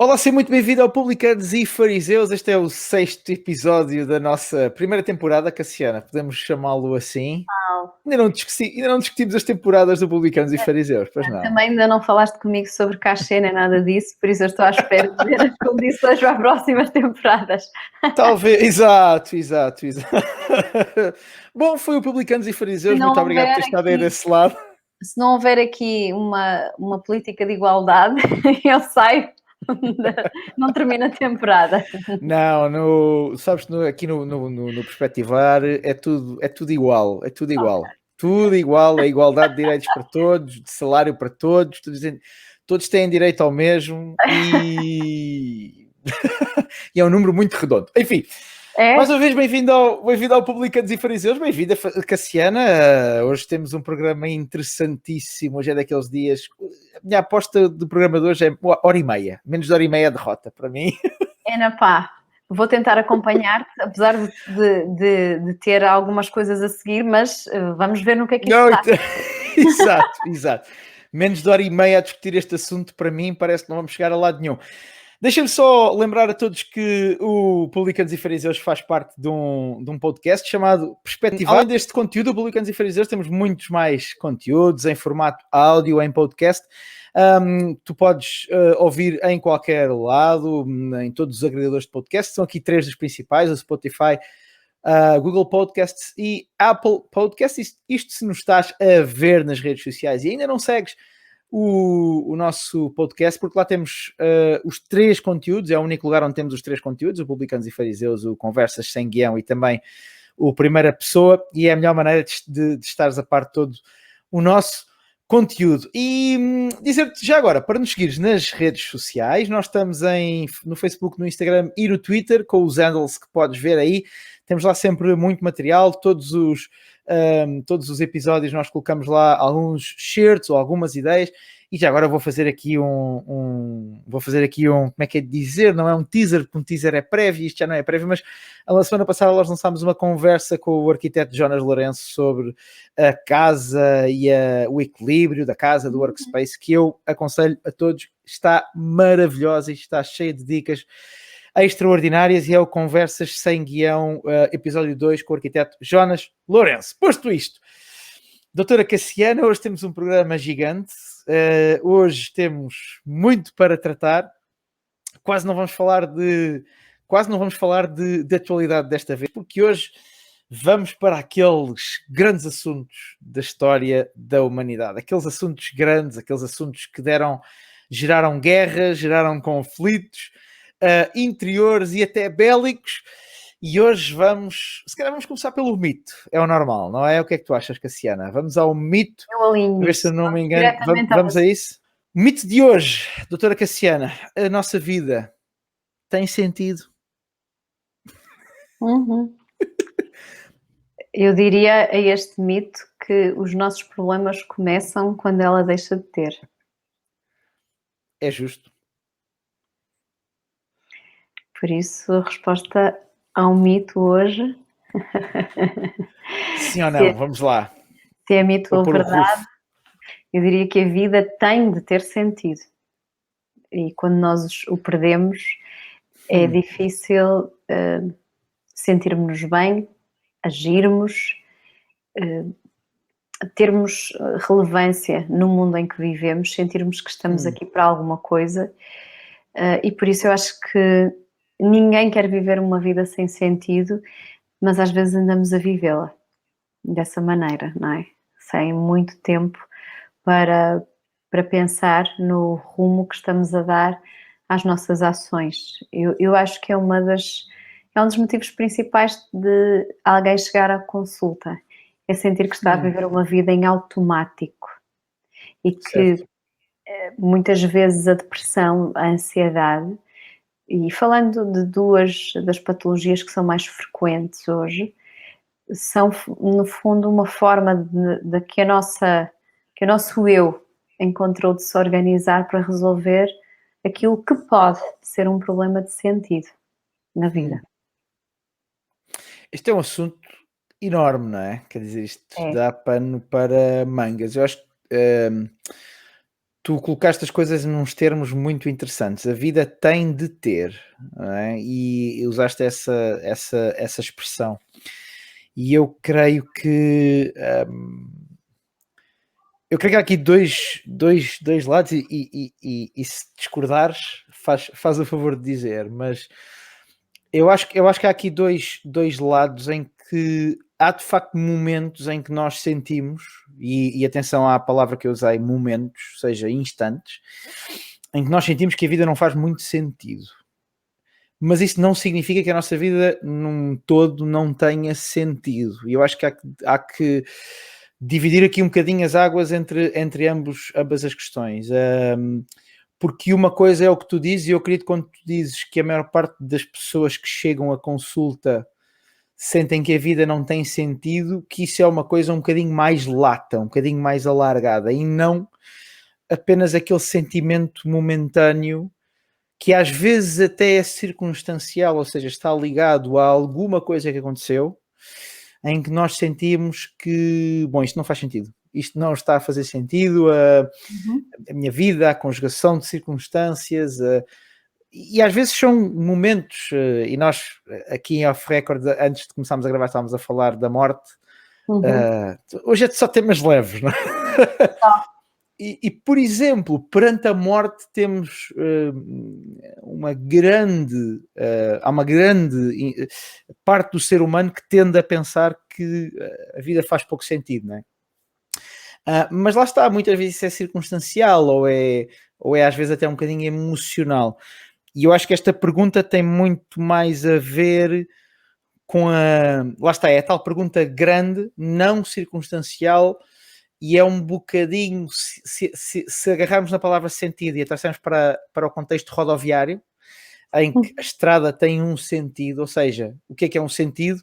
Olá, seja muito bem-vindo ao Publicanos e Fariseus. Este é o 6º episódio da nossa primeira temporada, Cassiana. Podemos chamá-lo assim. Uau. Ainda não discutimos as temporadas do Publicanos e Fariseus, pois não? Também ainda não falaste comigo sobre cachê nem nada disso, por isso eu estou à espera de ver as condições para as próximas temporadas. Talvez, exato. Bom, foi o Publicanos e Fariseus. Muito obrigado por ter estado aí desse lado. Se não houver aqui uma política de igualdade, eu saio. Não termina a temporada. Não, sabes, aqui no Perspectivar é tudo igual, é tudo igual. Okay. Tudo igual, é igualdade de direitos para todos, de salário para todos, todos têm direito ao mesmo e... e é um número muito redondo. Enfim, mais uma vez bem-vindo ao Publicanos e Fariseus, bem-vinda Cassiana. Hoje temos um programa interessantíssimo, hoje é daqueles dias... A minha aposta do programa de hoje é hora e meia, menos de hora e meia de derrota para mim. Vou tentar acompanhar-te, apesar de ter algumas coisas a seguir, mas vamos ver no que é que isto está. Exato. Menos de hora e meia a discutir este assunto, para mim, parece que não vamos chegar a lado nenhum. Deixem-me só lembrar a todos que o Publicanos e Fariseus faz parte de um podcast chamado Perspectivar. Além deste conteúdo, o Publicanos e Fariseus temos muitos mais conteúdos em formato áudio, em podcast. Tu podes ouvir em qualquer lado, em todos os agregadores de podcast. São aqui 3 dos principais, o Spotify, Google Podcasts e Apple Podcasts. Isto se nos estás a ver nas redes sociais e ainda não segues o nosso podcast, porque lá temos os 3 conteúdos, é o único lugar onde temos os 3 conteúdos, o Publicanos e Fariseus, o Conversas Sem Guião e também o Primeira Pessoa, e é a melhor maneira de estares a par de todo o nosso conteúdo. E dizer-te já agora, para nos seguires nas redes sociais, nós estamos no Facebook, no Instagram e no Twitter, com os handles que podes ver aí. Temos lá sempre muito material, todos os episódios nós colocamos lá alguns shirts ou algumas ideias, e já agora vou fazer aqui como é que é de dizer, não é um teaser, porque um teaser é prévio, isto já não é prévio, mas a semana passada nós lançámos uma conversa com o arquiteto Jonas Lourenço sobre a casa e o equilíbrio da casa, do workspace, que eu aconselho a todos, está maravilhosa e está cheia de dicas extraordinárias, e é o Conversas Sem Guião, episódio 2, com o arquiteto Jonas Lourenço. Posto isto, doutora Cassiana, hoje temos um programa gigante, hoje temos muito para tratar, quase não vamos falar de atualidade desta vez, porque hoje vamos para aqueles grandes assuntos da história da humanidade, aqueles assuntos grandes, aqueles assuntos que geraram guerras, geraram conflitos, interiores e até bélicos, e hoje se calhar vamos começar pelo mito, é o normal, não é? O que é que tu achas, Cassiana? Vamos ao mito, a ver se eu não me engano, vamos a isso? Mito de hoje, doutora Cassiana: a nossa vida tem sentido? Eu diria a este mito que os nossos problemas começam quando ela deixa de ter. É justo. Por isso, a resposta ao mito hoje... Sim ou não? Vamos lá. Se é mito ou verdade, eu diria que a vida tem de ter sentido. E quando nós o perdemos, é difícil sentirmos-nos bem, agirmos, termos relevância no mundo em que vivemos, sentirmos que estamos aqui para alguma coisa. E por isso eu acho que ninguém quer viver uma vida sem sentido, mas às vezes andamos a vivê-la dessa maneira, não é? Sem muito tempo para pensar no rumo que estamos a dar às nossas ações. Eu acho que é um dos motivos principais de alguém chegar à consulta, é sentir que está a viver uma vida em automático e que muitas vezes a depressão, a ansiedade, e falando de 2 das patologias que são mais frequentes hoje, são no fundo uma forma que o nosso eu encontrou de se organizar para resolver aquilo que pode ser um problema de sentido na vida. Este é um assunto enorme, não é? Quer dizer, isto dá pano para mangas. Eu acho que tu colocaste as coisas nos termos muito interessantes. A vida tem de ter, não é? E usaste essa expressão. E eu creio que há aqui dois lados, e se discordares, faz o favor de dizer, mas eu acho que há aqui dois lados em que há de facto momentos em que nós sentimos, e atenção à palavra que eu usei, momentos, ou seja, instantes, em que nós sentimos que a vida não faz muito sentido. Mas isso não significa que a nossa vida num todo não tenha sentido. E eu acho que há que dividir aqui um bocadinho as águas entre ambas as questões. Porque uma coisa é o que tu dizes, e eu acredito quando tu dizes que a maior parte das pessoas que chegam à consulta sentem que a vida não tem sentido, que isso é uma coisa um bocadinho mais lata, um bocadinho mais alargada, e não apenas aquele sentimento momentâneo que às vezes até é circunstancial, ou seja, está ligado a alguma coisa que aconteceu, em que nós sentimos que, bom, isto não faz sentido, isto não está a fazer sentido, a minha vida, a conjugação de circunstâncias, e às vezes são momentos, e nós aqui em Off Record, antes de começarmos a gravar, estávamos a falar da morte. Hoje é só temas leves, não é? E, por exemplo, perante a morte temos há uma grande parte do ser humano que tende a pensar que a vida faz pouco sentido, não é? Mas lá está, muitas vezes isso é circunstancial ou é às vezes até um bocadinho emocional. E eu acho que esta pergunta tem muito mais a ver com lá está, é a tal pergunta grande, não circunstancial, e é um bocadinho, se agarrarmos na palavra sentido e a trouxermos para o contexto rodoviário, em que a estrada tem um sentido, ou seja, o que é um sentido?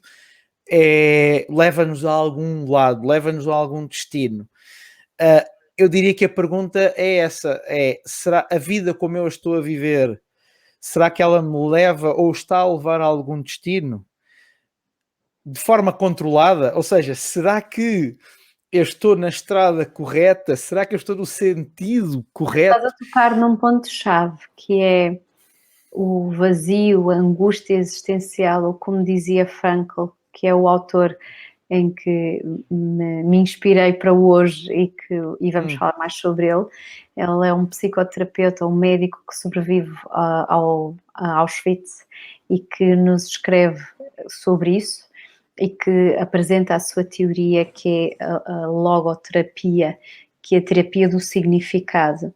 Leva-nos a algum lado, leva-nos a algum destino. Eu diria que a pergunta é essa, será a vida como eu estou a viver, será que ela me leva ou está a levar a algum destino? De forma controlada? Ou seja, será que eu estou na estrada correta? Será que eu estou no sentido correto? Estás a tocar num ponto-chave, que é o vazio, a angústia existencial, ou como dizia Frankl, que é o autor em que me inspirei para hoje e vamos falar mais sobre ele. Ele é um psicoterapeuta, um médico que sobrevive a Auschwitz e que nos escreve sobre isso e que apresenta a sua teoria, que é a logoterapia, que é a terapia do significado.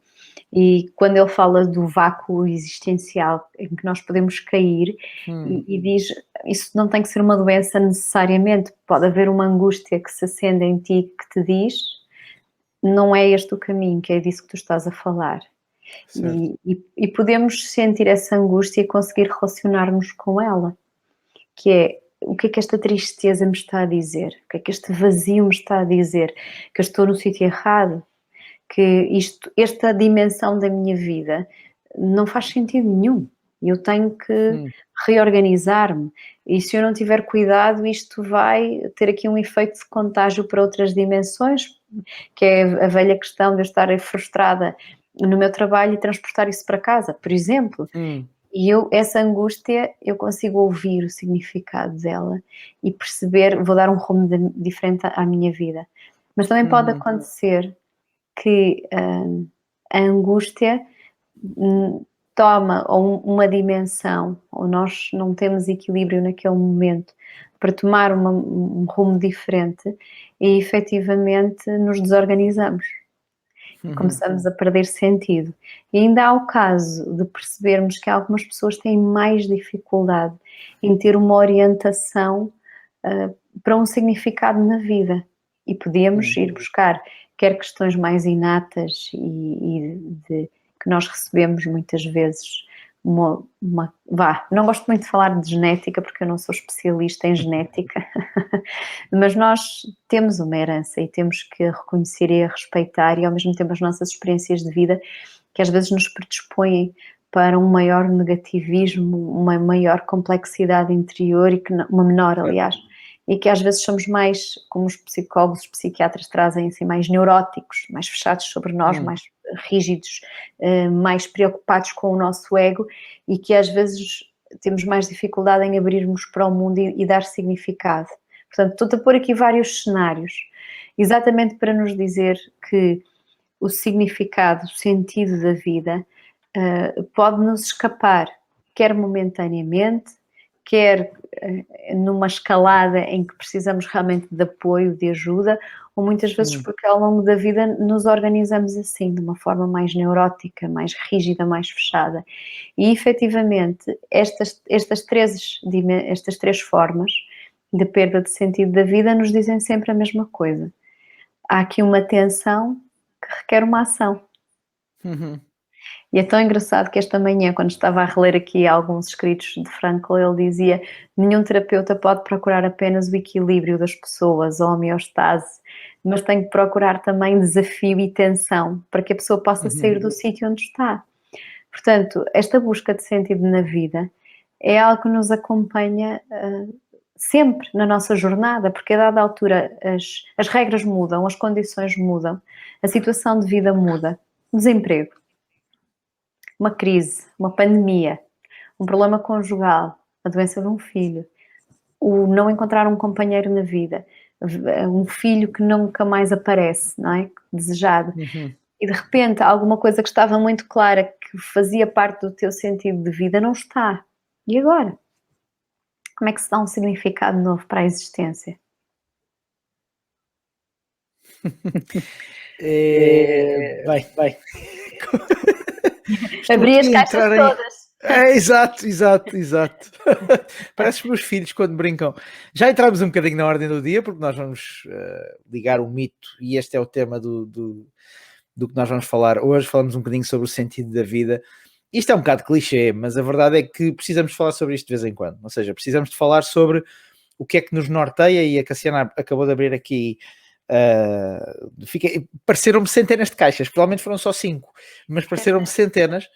E quando ele fala do vácuo existencial em que nós podemos cair, e diz, isso não tem que ser uma doença necessariamente, pode haver uma angústia que se acende em ti que te diz, não é este o caminho, que é disso que tu estás a falar. E podemos sentir essa angústia e conseguir relacionar-nos com ela, que é, o que é que esta tristeza me está a dizer? O que é que este vazio me está a dizer? Que eu estou no sítio errado? Que esta dimensão da minha vida não faz sentido nenhum. Eu tenho que reorganizar-me. E se eu não tiver cuidado, isto vai ter aqui um efeito de contágio para outras dimensões, que é a velha questão de eu estar frustrada no meu trabalho e transportar isso para casa, por exemplo. E essa angústia, eu consigo ouvir o significado dela e perceber, vou dar um rumo diferente à minha vida. Mas também pode acontecer que a angústia toma uma dimensão, ou nós não temos equilíbrio naquele momento para tomar um rumo diferente e efetivamente nos desorganizamos. Começamos a perder sentido. E ainda há o caso de percebermos que algumas pessoas têm mais dificuldade em ter uma orientação para um significado na vida. E podemos ir buscar quer questões mais inatas que nós recebemos muitas vezes, não gosto muito de falar de genética porque eu não sou especialista em genética, mas nós temos uma herança e temos que reconhecer e respeitar, e ao mesmo tempo as nossas experiências de vida que às vezes nos predispõem para um maior negativismo, uma maior complexidade interior uma menor, aliás, e que às vezes somos mais, como os psicólogos, os psiquiatras trazem assim, mais neuróticos, mais fechados sobre nós, mais rígidos, mais preocupados com o nosso ego e que às vezes temos mais dificuldade em abrirmos para o mundo e dar significado. Portanto, estou a pôr aqui vários cenários, exatamente para nos dizer que o significado, o sentido da vida pode nos escapar, quer momentaneamente, quer numa escalada em que precisamos realmente de apoio, de ajuda, ou muitas vezes porque ao longo da vida nos organizamos assim, de uma forma mais neurótica, mais rígida, mais fechada. E efetivamente, estas três formas de perda de sentido da vida nos dizem sempre a mesma coisa. Há aqui uma tensão que requer uma ação. E é tão engraçado que esta manhã, quando estava a reler aqui alguns escritos de Frankl, ele dizia: nenhum terapeuta pode procurar apenas o equilíbrio das pessoas, a homeostase, mas tem que procurar também desafio e tensão, para que a pessoa possa sair do sítio onde está. Portanto, esta busca de sentido na vida é algo que nos acompanha sempre na nossa jornada, porque a dada altura as regras mudam, as condições mudam, a situação de vida muda, o desemprego, uma crise, uma pandemia, um problema conjugal, a doença de um filho, o não encontrar um companheiro na vida, um filho que nunca mais aparece, não é? Desejado. E de repente alguma coisa que estava muito clara, que fazia parte do teu sentido de vida, não está. E agora? Como é que se dá um significado novo para a existência? Vai. Abri as caixas todas. Exato. Parece os meus filhos quando brincam. Já entramos um bocadinho na ordem do dia, porque nós vamos ligar o mito, e este é o tema do que nós vamos falar hoje. Falamos um bocadinho sobre o sentido da vida. Isto é um bocado clichê, mas a verdade é que precisamos falar sobre isto de vez em quando. Ou seja, precisamos de falar sobre o que é que nos norteia, e a Cassiana acabou de abrir aqui. Pareceram-me centenas de caixas, provavelmente foram só 5, mas pareceram-me centenas.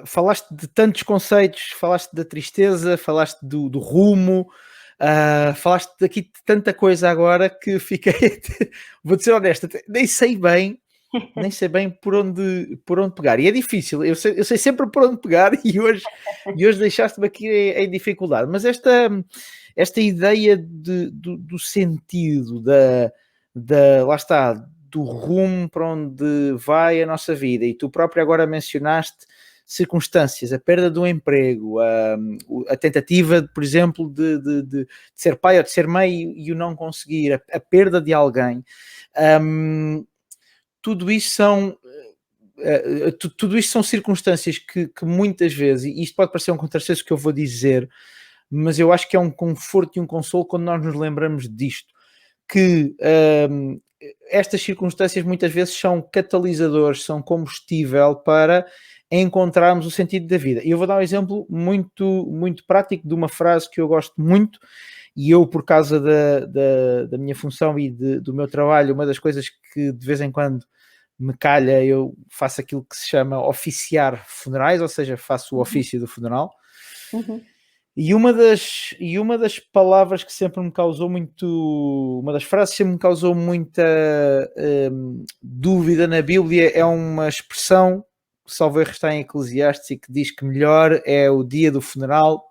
Falaste de tantos conceitos, falaste da tristeza, falaste do rumo, falaste daqui de tanta coisa agora que fiquei, vou ser honesto, nem sei bem por onde pegar, e é difícil, eu sei sempre por onde pegar, e hoje deixaste-me aqui em dificuldade, mas esta ideia do sentido, lá está, do rumo para onde vai a nossa vida, e tu próprio agora mencionaste circunstâncias, a perda do emprego, a tentativa, por exemplo, de ser pai ou de ser mãe e o não conseguir, a perda de alguém, tudo isso são circunstâncias que muitas vezes, e isto pode parecer um contrassenso que eu vou dizer, mas eu acho que é um conforto e um consolo quando nós nos lembramos disto, que estas circunstâncias muitas vezes são catalisadores, são combustível para encontrarmos o sentido da vida. E eu vou dar um exemplo muito, muito prático de uma frase que eu gosto muito, e eu, por causa da minha função e do meu trabalho, uma das coisas que de vez em quando me calha, eu faço aquilo que se chama oficiar funerais, ou seja, faço o ofício do funeral. E uma das palavras que sempre me causou uma das frases que sempre me causou muita dúvida na Bíblia é uma expressão, salvo erro, está em Eclesiastes, e que diz que melhor é o dia do funeral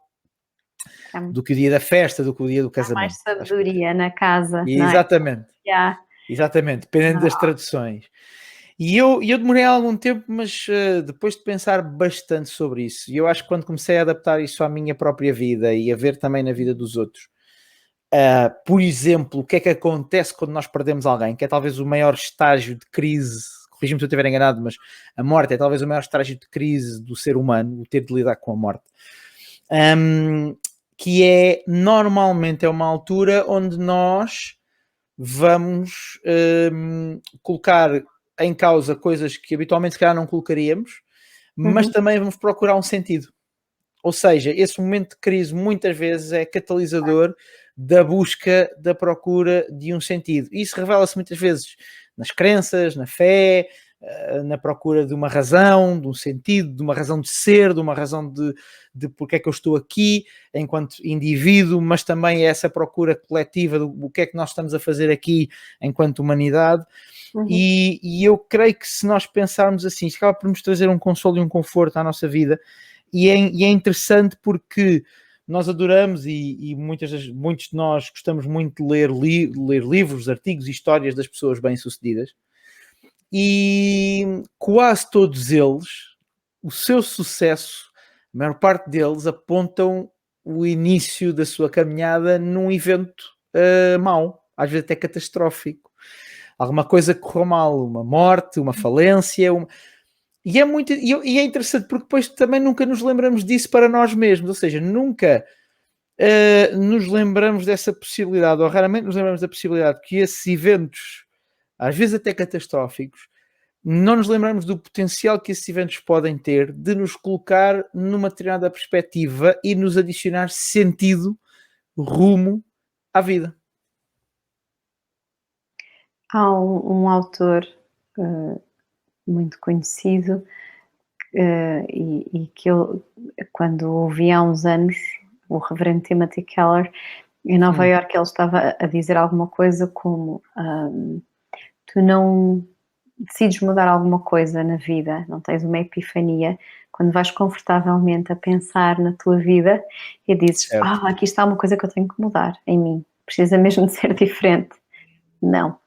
do que o dia da festa, do que o dia do casamento. Há mais sabedoria na casa. Exatamente. Não é? Exatamente, dependendo das traduções. E eu demorei algum tempo, mas depois de pensar bastante sobre isso, e eu acho que quando comecei a adaptar isso à minha própria vida e a ver também na vida dos outros, por exemplo, o que é que acontece quando nós perdemos alguém, que é talvez o maior estágio de crise, corrija-me se eu estiver enganado, mas a morte é talvez o maior estágio de crise do ser humano, o ter de lidar com a morte, que é, normalmente é uma altura onde nós vamos colocar em causa coisas que habitualmente se calhar não colocaríamos, mas também vamos procurar um sentido. Ou seja, esse momento de crise muitas vezes é catalisador da busca, da procura de um sentido. Isso revela-se muitas vezes nas crenças, na fé, na procura de uma razão, de um sentido, de uma razão de ser, de uma razão de porque é que eu estou aqui enquanto indivíduo, mas também é essa procura coletiva do que é que nós estamos a fazer aqui enquanto humanidade. E eu creio que se nós pensarmos assim, acaba por nos trazer um consolo e um conforto à nossa vida, e é interessante porque nós adoramos e muitos de nós gostamos muito de ler livros, artigos e histórias das pessoas bem-sucedidas, e quase todos eles, o seu sucesso, a maior parte deles apontam o início da sua caminhada num evento mau, às vezes até catastrófico. Alguma coisa que correu mal, uma morte, uma falência, E é interessante porque depois também nunca nos lembramos disso para nós mesmos, ou seja, nunca nos lembramos dessa possibilidade, ou raramente nos lembramos da possibilidade que esses eventos, às vezes até catastróficos, não nos lembramos do potencial que esses eventos podem ter de nos colocar numa determinada perspectiva e nos adicionar sentido, rumo à vida. Há um autor muito conhecido e que eu, quando ouvi há uns anos, o reverendo Timothy Keller, em Nova Iorque, ele estava a dizer alguma coisa como tu não decides mudar alguma coisa na vida, não tens uma epifania, quando vais confortavelmente a pensar na tua vida e dizes, aqui está uma coisa que eu tenho que mudar em mim, precisa mesmo de ser diferente. Não.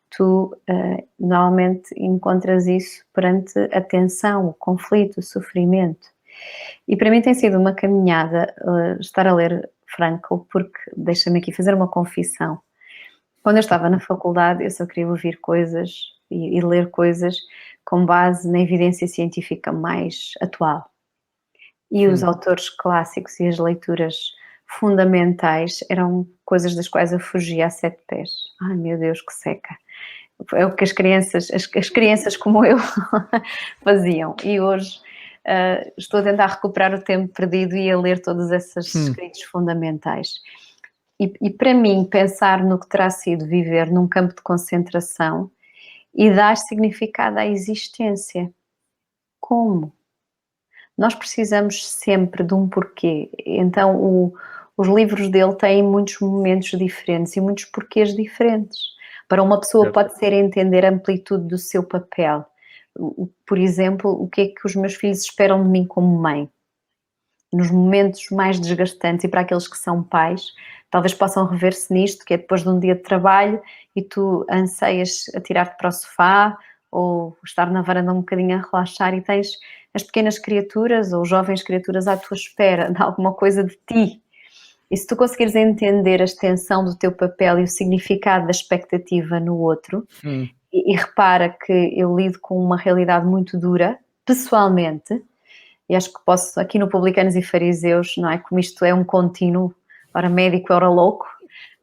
Tu normalmente encontras isso perante a tensão, o conflito, o sofrimento. E para mim tem sido uma caminhada estar a ler Frankl, porque, deixa-me aqui fazer uma confissão. Quando eu estava na faculdade, eu só queria ouvir coisas e ler coisas com base na evidência científica mais atual. E os autores clássicos e as leituras fundamentais eram coisas das quais eu fugia a 7 pés. Ai meu Deus, que seca! É o que as crianças como eu faziam. E hoje estou a tentar recuperar o tempo perdido e a ler todos esses escritos fundamentais. E para mim, pensar no que terá sido viver num campo de concentração e dar significado à existência. Como? Nós precisamos sempre de um porquê. Então, os livros dele têm muitos momentos diferentes e muitos porquês diferentes. Para uma pessoa pode ser entender a amplitude do seu papel. Por exemplo, o que é que os meus filhos esperam de mim como mãe? Nos momentos mais desgastantes, e para aqueles que são pais, talvez possam rever-se nisto, que é depois de um dia de trabalho e tu anseias a tirar-te para o sofá ou estar na varanda um bocadinho a relaxar e tens as pequenas criaturas ou jovens criaturas à tua espera de alguma coisa de ti. E se tu conseguires entender a extensão do teu papel e o significado da expectativa no outro, e repara que eu lido com uma realidade muito dura, pessoalmente, e acho que posso, aqui no Publicanos e Fariseus, não é? Como isto é um contínuo, ora médico, ora louco,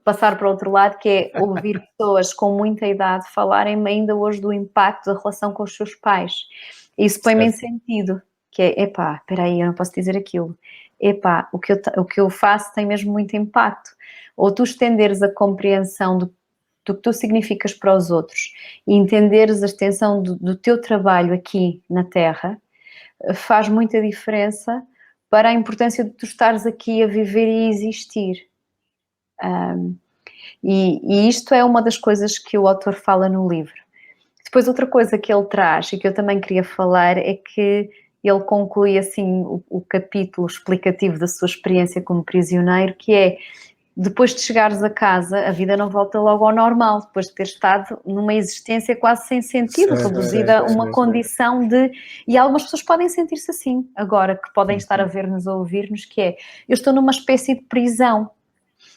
passar para o outro lado, que é ouvir pessoas com muita idade falarem-me ainda hoje do impacto da relação com os seus pais. E isso põe-me em sentido, que é, espera aí, eu não posso dizer aquilo. O que eu faço tem mesmo muito impacto. Ou tu estenderes a compreensão do que tu significas para os outros e entenderes a extensão do teu trabalho aqui na Terra, faz muita diferença para a importância de tu estares aqui a viver e existir. E isto é uma das coisas que o autor fala no livro. Depois outra coisa que ele traz e que eu também queria falar é que ele conclui assim o capítulo explicativo da sua experiência como prisioneiro, que é, depois de chegares a casa, a vida não volta logo ao normal, depois de ter estado numa existência quase sem sentido, reduzida a uma condição de... E algumas pessoas podem sentir-se assim, agora, que podem estar a ver-nos ou ouvir-nos, que é, eu estou numa espécie de prisão.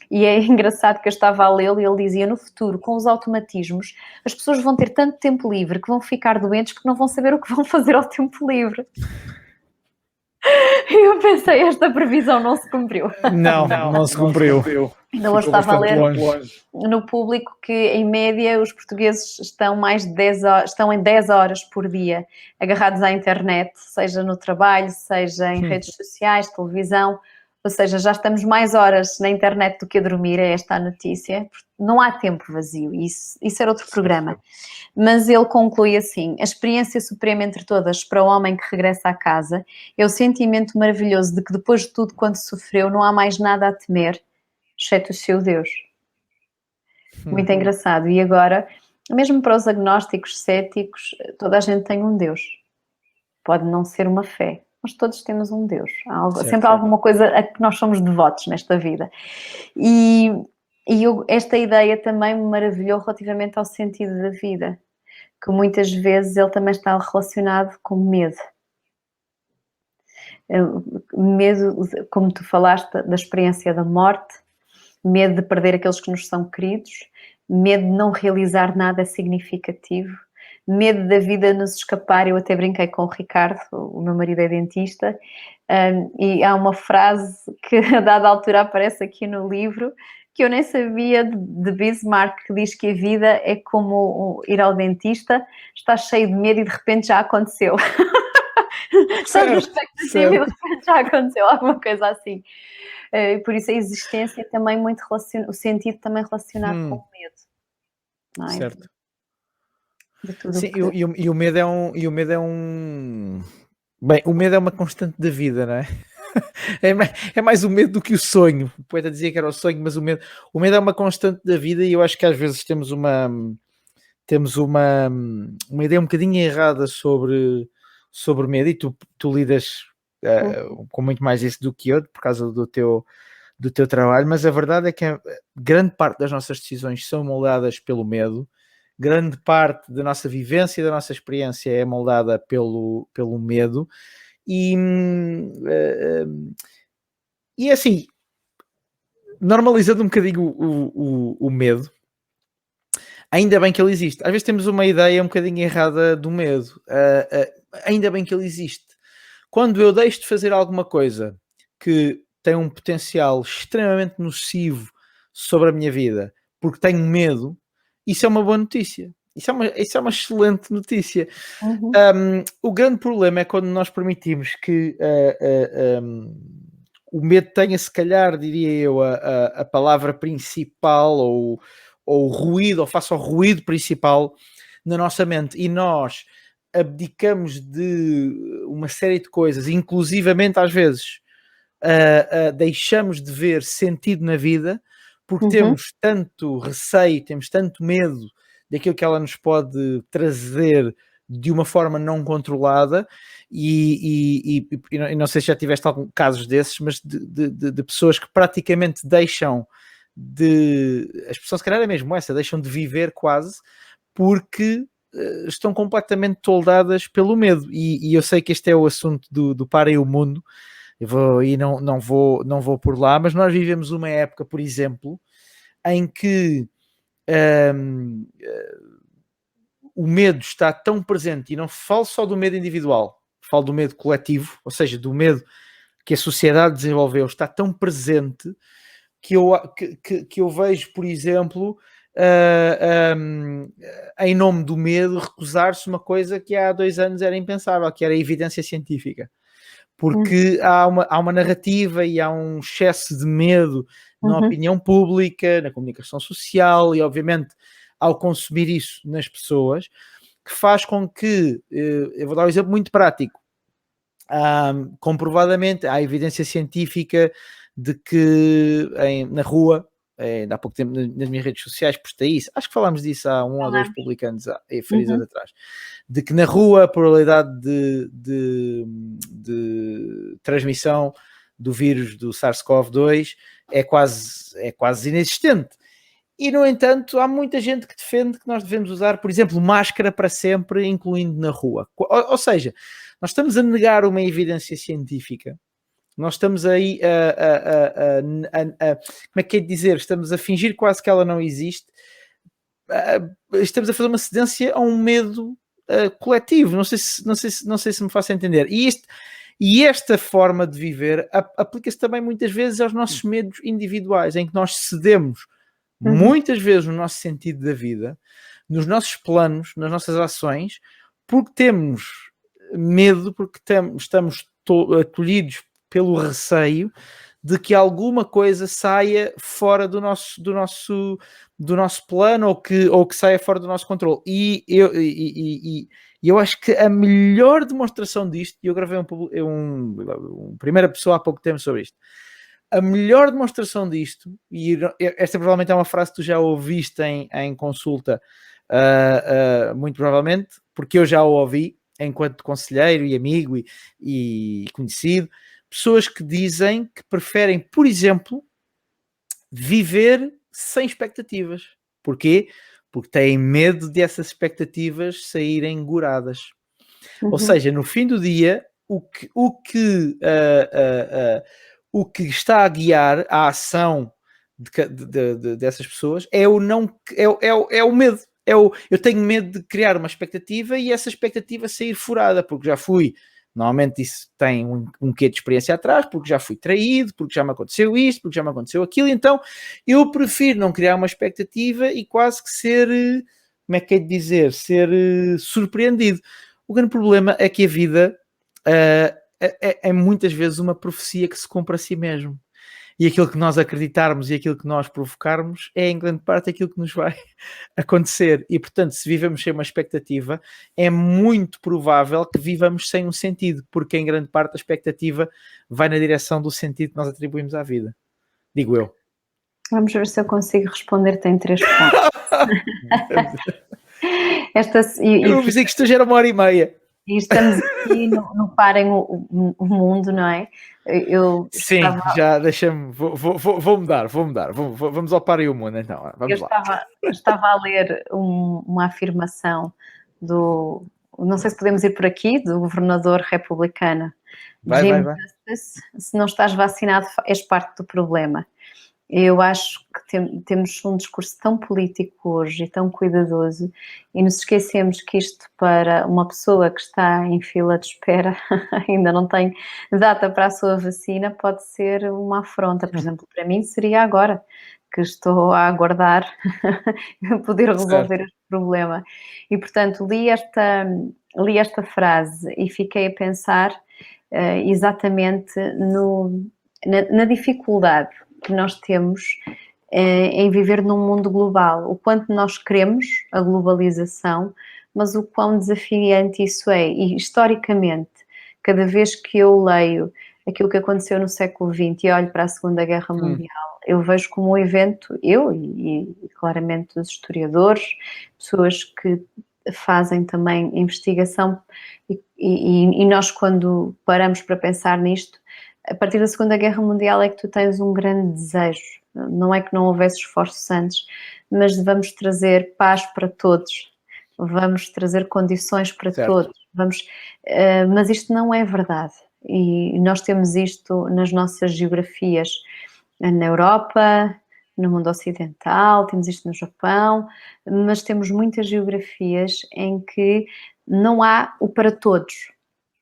E é engraçado que eu estava a lê-lo e ele dizia, no futuro, com os automatismos, as pessoas vão ter tanto tempo livre que vão ficar doentes porque não vão saber o que vão fazer ao tempo livre. E eu pensei, esta previsão não se cumpriu. Não se cumpriu. Ainda hoje estava a ler no Público que, em média, os portugueses estão em 10 horas por dia agarrados à internet, seja no trabalho, seja em redes sociais, televisão. ou seja, já estamos mais horas na internet do que a dormir, é esta a notícia. Não há tempo vazio, isso era outro programa. Mas ele conclui assim: a experiência suprema entre todas para o homem que regressa à casa é o sentimento maravilhoso de que depois de tudo quanto sofreu não há mais nada a temer, exceto o seu Deus. Muito engraçado. E agora, mesmo para os agnósticos, céticos, toda a gente tem um Deus. Pode não ser uma fé, mas todos temos um Deus. Sempre há alguma coisa a que nós somos devotos nesta vida. E esta ideia também me maravilhou relativamente ao sentido da vida, que muitas vezes ele também está relacionado com medo. Medo, como tu falaste, da experiência da morte, medo de perder aqueles que nos são queridos, medo de não realizar nada significativo, medo da vida nos escapar. Eu até brinquei com o Ricardo, o meu marido é dentista, e há uma frase que a dada altura aparece aqui no livro, que eu nem sabia, de Bismarck, que diz que a vida é como ir ao dentista, está cheio de medo e de repente já aconteceu. Estás na expectativa e de repente já aconteceu alguma coisa assim. Por isso a existência também muito relacionada, o sentido também relacionado com o medo. Não é? Certo. De tudo. Sim, e o medo é um... Bem, o medo é uma constante da vida, não é? É mais o medo do que o sonho. O poeta dizia que era o sonho, mas o medo é uma constante da vida, e eu acho que às vezes temos uma ideia um bocadinho errada sobre medo, e tu lidas com muito mais isso do que eu, por causa do teu trabalho, mas a verdade é que grande parte das nossas decisões são moldadas pelo medo, grande parte da nossa vivência e da nossa experiência é moldada pelo medo, e assim, normalizando um bocadinho o medo, ainda bem que ele existe. Às vezes temos uma ideia um bocadinho errada do medo. Ainda bem que ele existe. Quando eu deixo de fazer alguma coisa que tem um potencial extremamente nocivo sobre a minha vida, porque tenho medo, isso é uma boa notícia. Isso é uma excelente notícia. O grande problema é quando nós permitimos que o medo tenha, se calhar, diria eu, a palavra principal, ou o ruído, ou faça o ruído principal na nossa mente, e nós abdicamos de uma série de coisas, inclusivamente às vezes deixamos de ver sentido na vida, porque temos tanto receio, temos tanto medo daquilo que ela nos pode trazer de uma forma não controlada, e não sei se já tiveste alguns casos desses, mas de pessoas que praticamente deixam a expressão se calhar é mesmo essa, deixam de viver quase, porque estão completamente toldadas pelo medo. E eu sei que este é o assunto do Para e o Mundo, não vou por lá, mas nós vivemos uma época, por exemplo, em que o medo está tão presente, e não falo só do medo individual, falo do medo coletivo, ou seja, do medo que a sociedade desenvolveu, está tão presente que eu vejo, por exemplo, em nome do medo, recusar-se uma coisa que há 2 anos era impensável, que era a evidência científica. Porque há uma narrativa e há um excesso de medo na opinião pública, na comunicação social, e obviamente ao consumir isso nas pessoas, que faz com que, eu vou dar um exemplo muito prático, comprovadamente há evidência científica de que na rua, há pouco tempo nas minhas redes sociais postei isso, acho que falámos disso há 1 ou 2 publicanos férias atrás, de que na rua a probabilidade de transmissão do vírus do SARS-CoV-2 é quase inexistente. E, no entanto, há muita gente que defende que nós devemos usar, por exemplo, máscara para sempre, incluindo na rua. Ou seja, nós estamos a negar uma evidência científica. Nós estamos aí como é que é de dizer? Estamos a fingir quase que ela não existe. Estamos a fazer uma cedência a um medo coletivo. Não sei se me faço entender. E esta forma de viver aplica-se também muitas vezes aos nossos medos individuais, em que nós cedemos muitas vezes no nosso sentido da vida, nos nossos planos, nas nossas ações, porque temos medo, porque estamos tolhidos pelo receio de que alguma coisa saia fora do nosso plano ou que saia fora do nosso controle. E eu acho que a melhor demonstração disto, e eu gravei um primeira pessoa há pouco tempo sobre isto, a melhor demonstração disto, e esta provavelmente é uma frase que tu já ouviste em consulta, muito provavelmente, porque eu já o ouvi enquanto conselheiro e amigo e conhecido, pessoas que dizem que preferem, por exemplo, viver sem expectativas. Porquê? Porque têm medo de essas expectativas saírem goradas. Ou seja, no fim do dia, o que está a guiar a ação dessas pessoas é o medo. Eu tenho medo de criar uma expectativa e essa expectativa sair furada, porque já fui. Normalmente isso tem um quê de experiência atrás, porque já fui traído, porque já me aconteceu isto, porque já me aconteceu aquilo. Então eu prefiro não criar uma expectativa e quase que ser, como é que é de dizer, ser surpreendido. O grande problema é que a vida é muitas vezes uma profecia que se cumpre a si mesmo. E aquilo que nós acreditarmos e aquilo que nós provocarmos é em grande parte aquilo que nos vai acontecer. E portanto, se vivemos sem uma expectativa, é muito provável que vivamos sem um sentido, porque em grande parte a expectativa vai na direção do sentido que nós atribuímos à vida. Digo eu. Vamos ver se eu consigo responder-te em 3 pontos. Eu pensei que isto já era 1h30. E estamos aqui no Parem o Mundo, não é? Sim, já deixa-me. Vou mudar. Vamos ao Parem o Mundo, então. Vamos lá. Estava a ler uma afirmação do. Não sei se podemos ir por aqui, do governador republicano Jim Justice. Se não estás vacinado, és parte do problema. Eu acho que temos um discurso tão político hoje e tão cuidadoso e nos esquecemos que isto para uma pessoa que está em fila de espera, ainda não tem data para a sua vacina, pode ser uma afronta. Por exemplo, para mim seria agora que estou a aguardar poder resolver este problema. E, portanto, li esta frase e fiquei a pensar exatamente na dificuldade que nós temos em viver num mundo global, o quanto nós queremos a globalização, mas o quão desafiante isso é. E historicamente, cada vez que eu leio aquilo que aconteceu no século XX e olho para a Segunda Guerra Mundial, eu vejo como um evento, e claramente os historiadores, pessoas que fazem também investigação, e nós quando paramos para pensar nisto, a partir da Segunda Guerra Mundial é que tu tens um grande desejo. Não é que não houvesse esforços antes, mas vamos trazer paz para todos, vamos trazer condições para todos, mas isto não é verdade. E nós temos isto nas nossas geografias, na Europa, no mundo ocidental, temos isto no Japão, mas temos muitas geografias em que não há o para todos.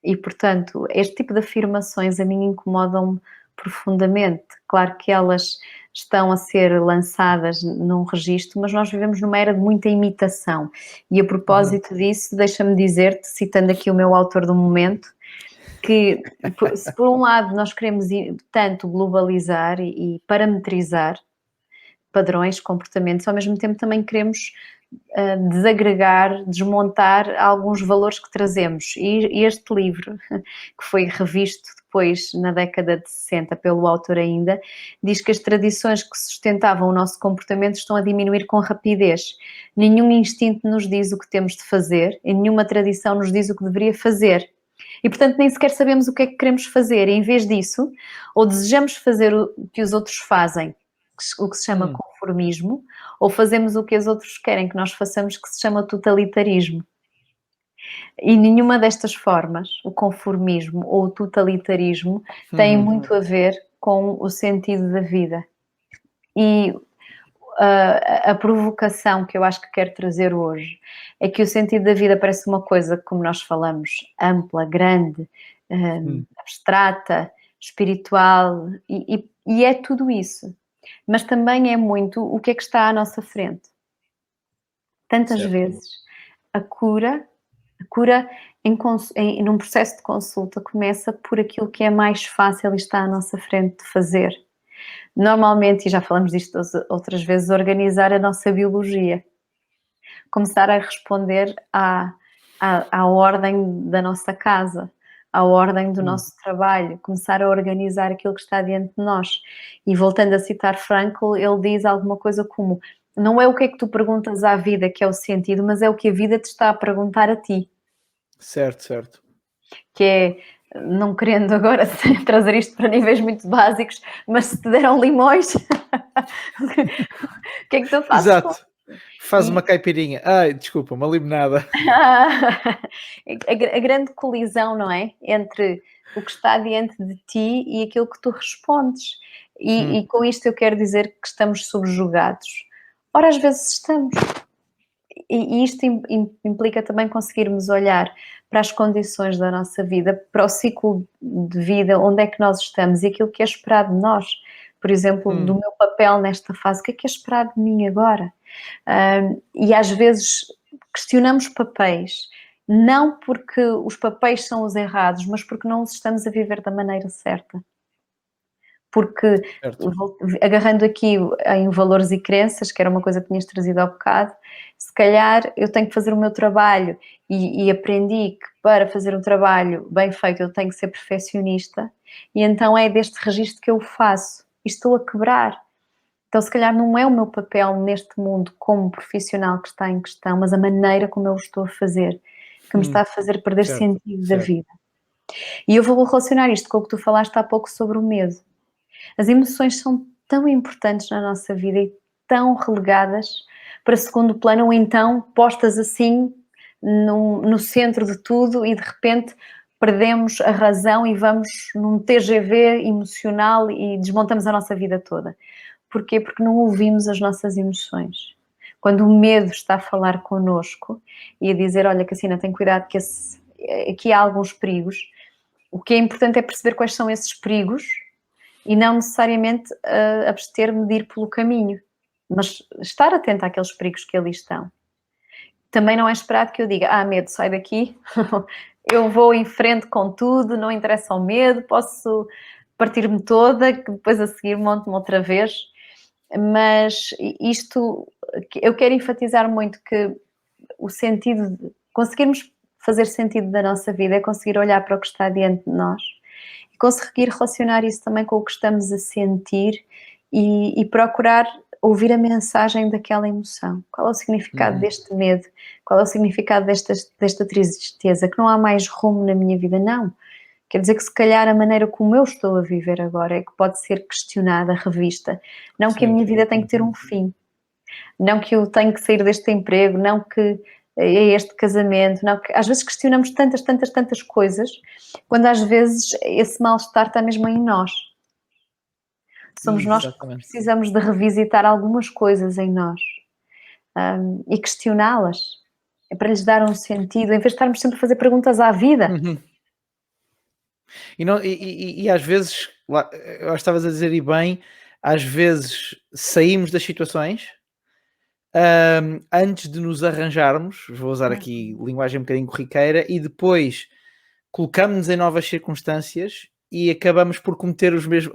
E, portanto, este tipo de afirmações a mim incomodam-me profundamente. Claro que elas estão a ser lançadas num registro, mas nós vivemos numa era de muita imitação. E a propósito disso, deixa-me dizer-te, citando aqui o meu autor do momento, que se por um lado nós queremos tanto globalizar e parametrizar padrões, comportamentos, ao mesmo tempo também queremos desagregar, desmontar alguns valores que trazemos. E este livro, que foi revisto depois na década de 60 pelo autor ainda, diz que as tradições que sustentavam o nosso comportamento estão a diminuir com rapidez. Nenhum instinto nos diz o que temos de fazer e nenhuma tradição nos diz o que deveria fazer. E, portanto, nem sequer sabemos o que é que queremos fazer. E, em vez disso, ou desejamos fazer o que os outros fazem, o que se chama conformismo, ou fazemos o que os outros querem que nós façamos, que se chama totalitarismo. E nenhuma destas formas, o conformismo ou o totalitarismo, tem muito a ver com o sentido da vida. E a provocação que eu acho que quero trazer hoje é que o sentido da vida parece uma coisa, como nós falamos, ampla, grande, abstrata, espiritual, e é tudo isso. Mas também é muito o que é que está à nossa frente. Tantas vezes a cura A cura num processo de consulta começa por aquilo que é mais fácil e está à nossa frente de fazer. Normalmente, e já falamos disto outras vezes, organizar a nossa biologia. Começar a responder à ordem da nossa casa, à ordem do nosso trabalho, começar a organizar aquilo que está diante de nós. E voltando a citar Frankl, ele diz alguma coisa como: não é o que é que tu perguntas à vida que é o sentido, mas é o que a vida te está a perguntar a ti. Certo, certo. Que é, não querendo agora trazer isto para níveis muito básicos, mas se te deram limões, o que é que tu fazes? Exato. Faz uma caipirinha. Ai, desculpa, uma limonada. A grande colisão, não é? Entre o que está diante de ti e aquilo que tu respondes. E com isto eu quero dizer que estamos subjugados. Ora, às vezes estamos. E isto implica também conseguirmos olhar para as condições da nossa vida, para o ciclo de vida, onde é que nós estamos e aquilo que é esperado de nós. Por exemplo, do meu papel nesta fase, o que é esperado de mim agora? E às vezes questionamos papéis, não porque os papéis são os errados, mas porque não os estamos a viver da maneira certa. Porque, Certo. agarrando aqui em valores e crenças, que era uma coisa que tinhas trazido há bocado, se calhar eu tenho que fazer o meu trabalho e aprendi que para fazer um trabalho bem feito eu tenho que ser perfeccionista, e então é deste registro que eu faço e estou a quebrar. Então, se calhar não é o meu papel neste mundo como profissional que está em questão, mas a maneira como eu o estou a fazer, que me está a fazer perder Certo, sentido da certo. vida. E eu vou relacionar isto com o que tu falaste há pouco sobre o medo. As emoções são tão importantes na nossa vida e tão relegadas para segundo plano, ou então postas assim no centro de tudo, e de repente perdemos a razão e vamos num TGV emocional e desmontamos a nossa vida toda. Porquê? Porque não ouvimos as nossas emoções. Quando o medo está a falar connosco e a dizer: olha, Cassina, tem cuidado que aqui há alguns perigos, o que é importante é perceber quais são esses perigos e não necessariamente abster-me de ir pelo caminho, mas estar atento àqueles perigos que ali estão. Também não é esperado que eu diga: medo, sai daqui, eu vou em frente com tudo, não interessa o medo, posso partir-me toda, que depois a seguir monto-me outra vez. Mas isto, eu quero enfatizar muito que o sentido, conseguirmos fazer sentido da nossa vida é conseguir olhar para o que está diante de nós e conseguir relacionar isso também com o que estamos a sentir e procurar ouvir a mensagem daquela emoção. Qual é o significado deste medo? Qual é o significado desta tristeza? Que não há mais rumo na minha vida? Não. Quer dizer que se calhar a maneira como eu estou a viver agora é que pode ser questionada, revista. Não que a minha vida tem que ter um fim. Não que eu tenho que sair deste emprego, não que é este casamento, não que... Às vezes questionamos tantas coisas, quando às vezes esse mal-estar está mesmo em nós. Somos nós que Exatamente. precisamos de revisitar algumas coisas em nós, e questioná-las. É para lhes dar um sentido, em vez de estarmos sempre a fazer perguntas à vida. E às vezes, eu acho que estavas a dizer e bem, às vezes saímos das situações antes de nos arranjarmos, vou usar aqui linguagem um bocadinho corriqueira, e depois colocamos-nos em novas circunstâncias e acabamos por cometer os mesmos,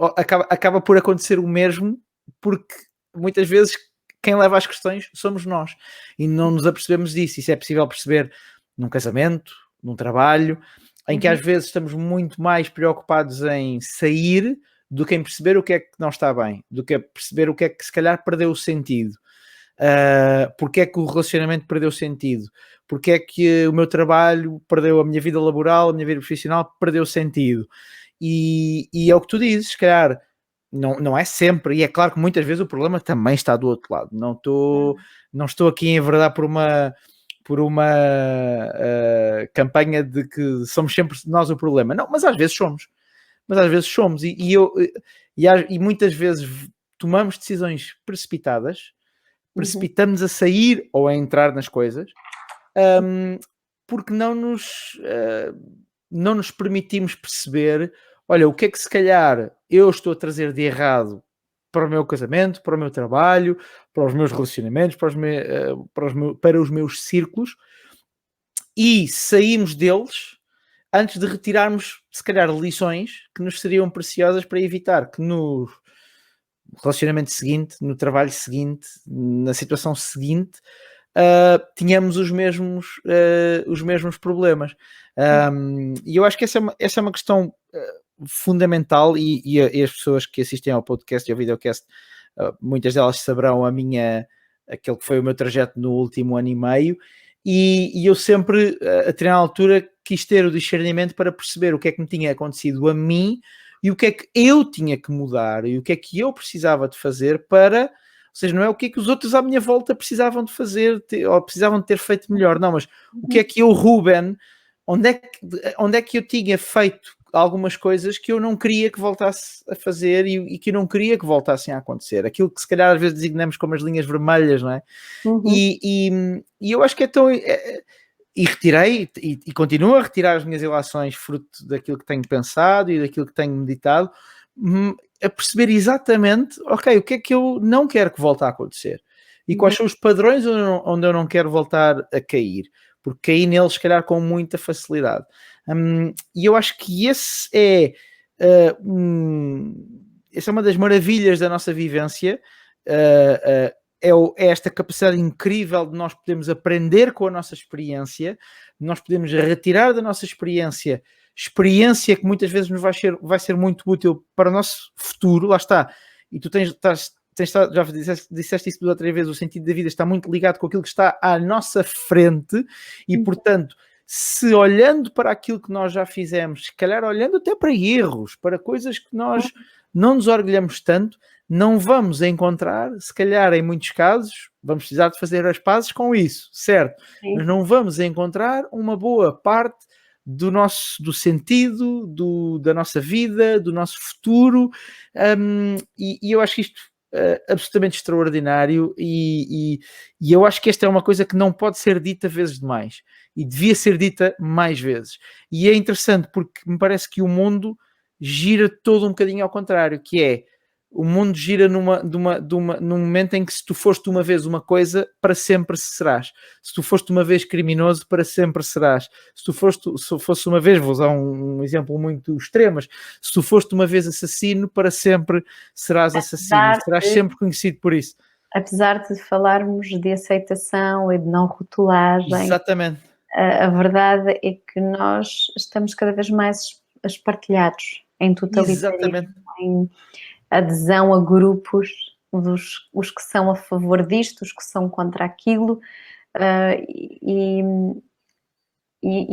acaba por acontecer o mesmo, porque muitas vezes quem leva as questões somos nós e não nos apercebemos disso. Isso é possível perceber num casamento, num trabalho, em que às vezes estamos muito mais preocupados em sair do que em perceber o que é que não está bem, do que perceber o que é que se calhar perdeu o sentido. Porque é que o relacionamento perdeu sentido? Porque é que o meu trabalho perdeu, a minha vida laboral, a minha vida profissional perdeu sentido? E é o que tu dizes, se calhar não é sempre, e é claro que muitas vezes o problema também está do outro lado. Não estou aqui a enverdar por uma campanha de que somos sempre nós o problema. Não, mas às vezes somos. E muitas vezes tomamos decisões precipitadas, precipitamos a sair ou a entrar nas coisas, porque não nos permitimos perceber, olha, o que é que se calhar eu estou a trazer de errado para o meu casamento, para o meu trabalho, para os meus relacionamentos, para os meus círculos, e saímos deles antes de retirarmos, se calhar, lições que nos seriam preciosas para evitar que no relacionamento seguinte, no trabalho seguinte, na situação seguinte, tínhamos os mesmos problemas. E eu acho que essa é uma questão fundamental, e as pessoas que assistem ao podcast e ao videocast, muitas delas saberão aquele que foi o meu trajeto no último ano e meio, e eu sempre, a determinada altura, quis ter o discernimento para perceber o que é que me tinha acontecido a mim e o que é que eu tinha que mudar e o que é que eu precisava de fazer para... Ou seja, não é o que é que os outros à minha volta precisavam de fazer ou precisavam de ter feito melhor, não, mas o que é que eu, Ruben, onde é que eu tinha feito algumas coisas que eu não queria que voltasse a fazer e que eu não queria que voltassem a acontecer. Aquilo que se calhar às vezes designamos como as linhas vermelhas, não é? E eu acho que é tão... E retirei e continuo a retirar as minhas ilações fruto daquilo que tenho pensado e daquilo que tenho meditado, a perceber exatamente, ok, o que é que eu não quero que volte a acontecer e quais são os padrões onde eu não quero voltar a cair, porque caí neles se calhar com muita facilidade. E eu acho que essa é uma das maravilhas da nossa vivência, é esta capacidade incrível de nós podermos aprender com a nossa experiência, nós podemos retirar da nossa experiência que muitas vezes nos vai ser muito útil para o nosso futuro, lá está, e tu já disseste isso outra vez, o sentido da vida está muito ligado com aquilo que está à nossa frente, e portanto, se olhando para aquilo que nós já fizemos, se calhar olhando até para erros, para coisas que nós não nos orgulhamos tanto, não vamos encontrar, se calhar em muitos casos, vamos precisar de fazer as pazes com isso, certo? Sim. Mas não vamos encontrar uma boa parte do sentido, da nossa vida, do nosso futuro, e eu acho isto absolutamente extraordinário, e eu acho que esta é uma coisa que não pode ser dita vezes demais, e devia ser dita mais vezes. E é interessante porque me parece que o mundo gira todo um bocadinho ao contrário, que é, o mundo gira num momento em que se tu foste uma vez uma coisa, para sempre serás. Se tu foste uma vez criminoso, para sempre serás. Se fosse uma vez, vou usar um exemplo muito extremo, mas se tu foste uma vez assassino, para sempre serás assassino. Serás sempre conhecido por isso. Apesar de falarmos de aceitação e de não rotulagem, exatamente, a verdade é que nós estamos cada vez mais espartilhados em totalitarismo, em adesão a grupos, os que são a favor disto, os que são contra aquilo, e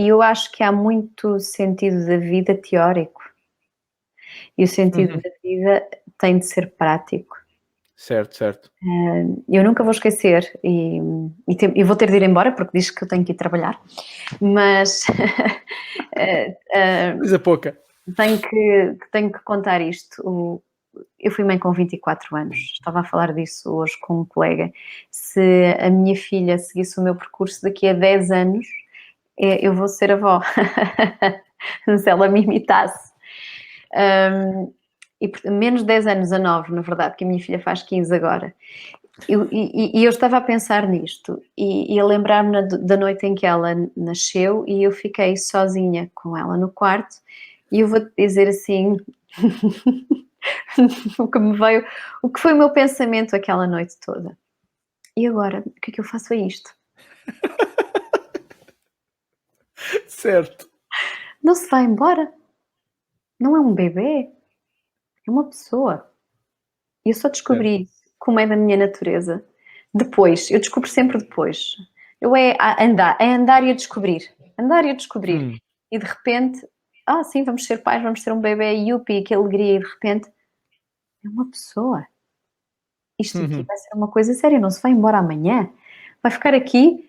eu acho que há muito sentido da vida teórico, e o sentido da vida tem de ser prático. Certo. Eu nunca vou esquecer, e vou ter de ir embora porque diz que eu tenho que ir trabalhar, mas coisa pouca. Tenho que contar isto. Eu fui mãe com 24 anos, estava a falar disso hoje com um colega. Se a minha filha seguisse o meu percurso, daqui a 10 anos eu vou ser avó, se ela me imitasse. E menos 10 anos a 9, na verdade, porque a minha filha faz 15 agora. E eu estava a pensar nisto e a lembrar-me da noite em que ela nasceu, e eu fiquei sozinha com ela no quarto, e eu vou-te dizer assim... o que foi o meu pensamento aquela noite toda. E agora, o que é que eu faço a isto? Certo. Não se vai embora. Não é um bebê. É uma pessoa. E eu só descobri isso, como é da minha natureza. Depois. Eu descubro sempre depois. É andar e a descobrir. Andar e a descobrir. E de repente, sim, vamos ser pais, vamos ter um bebê, yupi, que alegria. E de repente, é uma pessoa. Isto aqui vai ser uma coisa séria, não se vai embora amanhã. Vai ficar aqui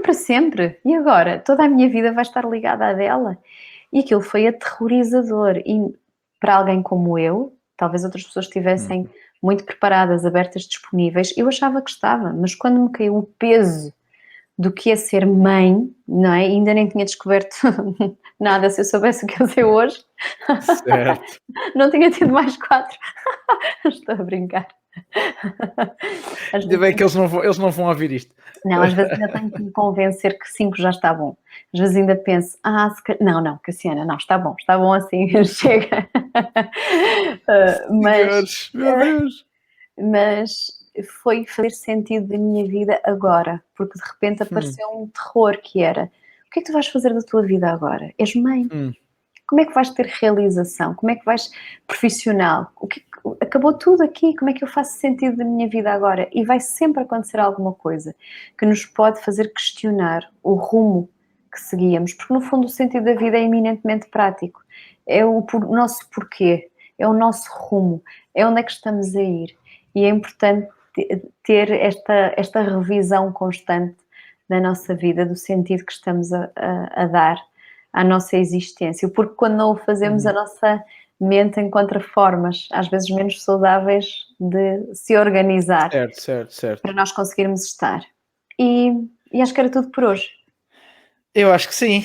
para sempre. E agora? Toda a minha vida vai estar ligada à dela. E aquilo foi aterrorizador. E para alguém como eu, talvez outras pessoas estivessem muito preparadas, abertas, disponíveis, eu achava que estava. Mas quando me caiu o peso do que é ser mãe, não é? Ainda nem tinha descoberto nada. Se eu soubesse o que eu sei hoje, certo. Não tinha tido mais 4. Estou a brincar. Às Ainda vezes, bem que eles não vão ouvir isto. não, às vezes ainda tenho que me convencer que 5 já está bom. Às vezes ainda penso, não, Cassiana, não, está bom assim, chega. Mas, Senhores, meu Deus. mas foi fazer sentido da minha vida agora, porque de repente apareceu um terror que era: o que é que tu vais fazer da tua vida agora? És mãe. Hum, Como é que vais ter realização? Como é que vais profissional? Acabou tudo aqui, como é que eu faço sentido da minha vida agora? E vai sempre acontecer alguma coisa que nos pode fazer questionar o rumo que seguíamos, porque no fundo o sentido da vida é eminentemente prático. É o nosso porquê, é o nosso rumo, é onde é que estamos a ir. E é importante ter esta revisão constante da nossa vida, do sentido que estamos a dar à nossa existência, porque quando não o fazemos, a nossa mente encontra formas, às vezes menos saudáveis, de se organizar certo. para nós conseguirmos estar. E acho que era tudo por hoje. Eu acho que sim,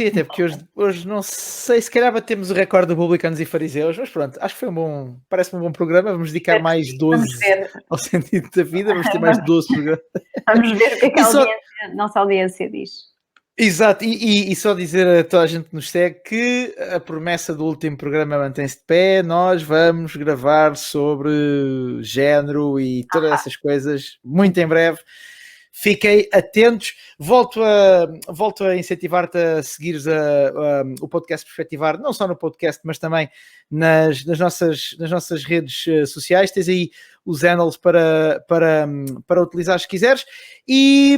até porque hoje não sei, se calhar batemos o recorde do Publicanos e Fariseus, mas pronto, acho que parece-me um bom programa, vamos dedicar Espero que mais sim. 12 Vamos ver, ao sentido da vida, vamos ter mais 12 programas. vamos ver o que é que E só, a nossa audiência diz. exato, e só dizer a toda a gente que nos segue que a promessa do último programa mantém-se de pé, nós vamos gravar sobre género e todas essas coisas muito em breve. Fiquem atentos, volto a incentivar-te a seguires o podcast Perspectivar, não só no podcast, mas também nas nossas redes sociais. Tens aí os handles para utilizar se quiseres. E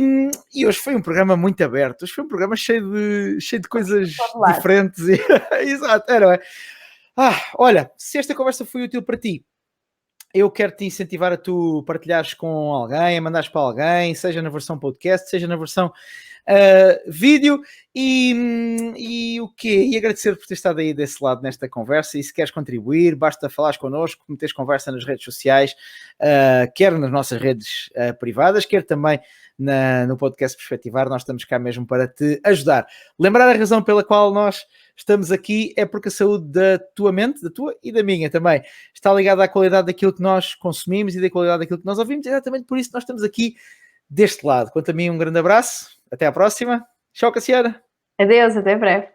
hoje foi um programa muito aberto, hoje foi um programa cheio de coisas diferentes. Exato, era. Olha, se esta conversa foi útil para ti, eu quero te incentivar a tu partilhares com alguém, a mandares para alguém, seja na versão podcast, seja na versão vídeo, e o quê? E agradecer por ter estado aí desse lado nesta conversa. E se queres contribuir, basta falares connosco, meteres conversa nas redes sociais, quer nas nossas redes privadas, quer também no podcast Perspectivar. Nós estamos cá mesmo para te ajudar. Lembrar a razão pela qual nós estamos aqui é porque a saúde da tua mente, da tua e da minha também, está ligada à qualidade daquilo que nós consumimos e da qualidade daquilo que nós ouvimos. Exatamente por isso nós estamos aqui deste lado. Quanto a mim, um grande abraço. Até à próxima. Tchau, Cassiana. Adeus, até breve.